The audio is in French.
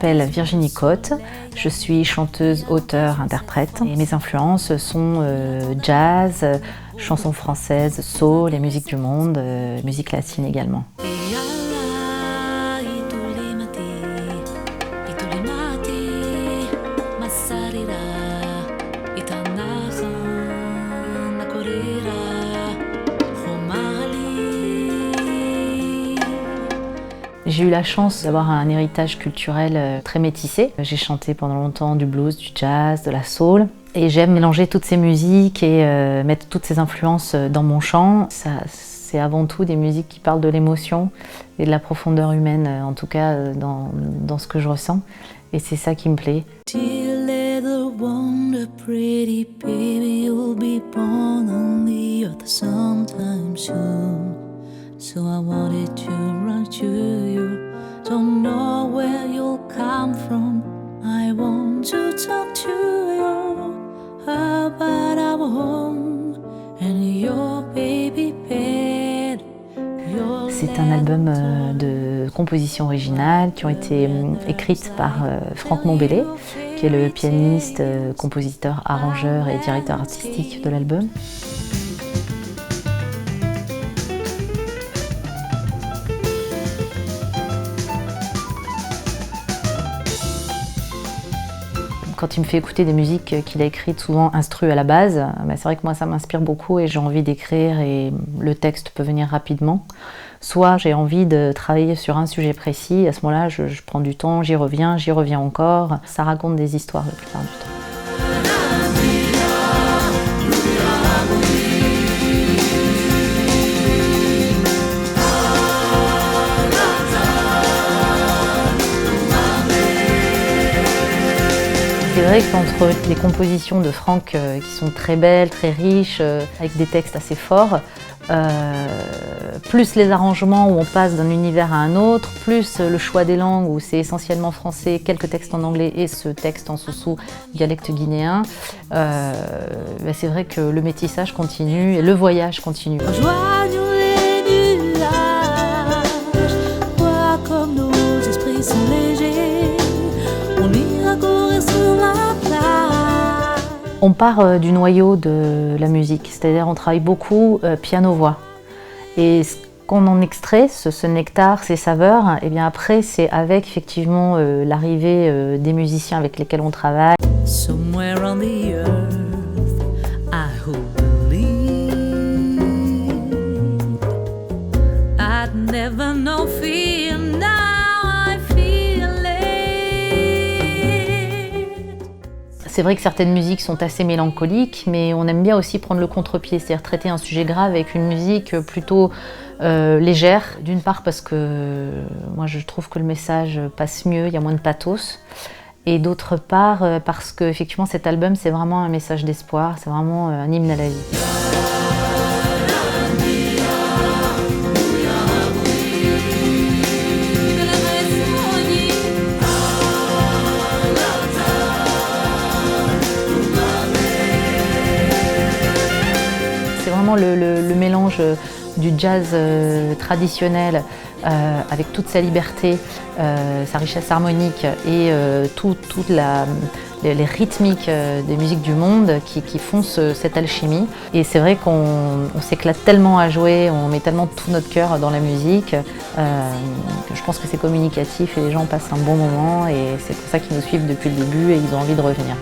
m'appelle Virginie Cotte, je suis chanteuse, auteure, interprète et mes influences sont jazz, chansons françaises, soul et musique du monde, musique latine également. J'ai eu la chance d'avoir un héritage culturel très métissé. J'ai chanté pendant longtemps du blues, du jazz, de la soul. Et j'aime mélanger toutes ces musiques et mettre toutes ces influences dans mon chant. C'est avant tout des musiques qui parlent de l'émotion et de la profondeur humaine, en tout cas dans ce que je ressens. Et c'est ça qui me plaît. So I wanted to run to you. Don't know where you'll come from. I want to talk to you about our home and your baby bed. C'est un album de compositions originales qui ont été écrites par Franck Montbellet, qui est le pianiste, compositeur, arrangeur et directeur artistique de l'album. Quand il me fait écouter des musiques qu'il a écrites, souvent instru à la base, c'est vrai que moi ça m'inspire beaucoup et j'ai envie d'écrire et le texte peut venir rapidement. Soit j'ai envie de travailler sur un sujet précis, à ce moment-là je prends du temps, j'y reviens encore. Ça raconte des histoires la plupart du temps. C'est vrai qu'entre les compositions de Franck qui sont très belles, très riches, avec des textes assez forts, plus les arrangements où on passe d'un univers à un autre, plus le choix des langues où c'est essentiellement français, quelques textes en anglais et ce texte en soussou dialecte guinéen, c'est vrai que le métissage continue et le voyage continue. On part du noyau de la musique, c'est-à-dire on travaille beaucoup piano-voix. Et ce qu'on en extrait, ce nectar, ces saveurs, et bien après c'est avec effectivement l'arrivée des musiciens avec lesquels on travaille. Somewhere on the earth, I believe I'd never know fear, now I feel it. C'est vrai que certaines musiques sont assez mélancoliques, mais on aime bien aussi prendre le contre-pied, c'est-à-dire traiter un sujet grave avec une musique plutôt légère. D'une part parce que moi je trouve que le message passe mieux, il y a moins de pathos. Et d'autre part parce que effectivement cet album c'est vraiment un message d'espoir, c'est vraiment un hymne à la vie. Le mélange du jazz traditionnel avec toute sa liberté, sa richesse harmonique et toutes les rythmiques des musiques du monde qui font cette alchimie. Et c'est vrai qu'on s'éclate tellement à jouer, on met tellement tout notre cœur dans la musique que je pense que c'est communicatif et les gens passent un bon moment et c'est pour ça qu'ils nous suivent depuis le début et ils ont envie de revenir.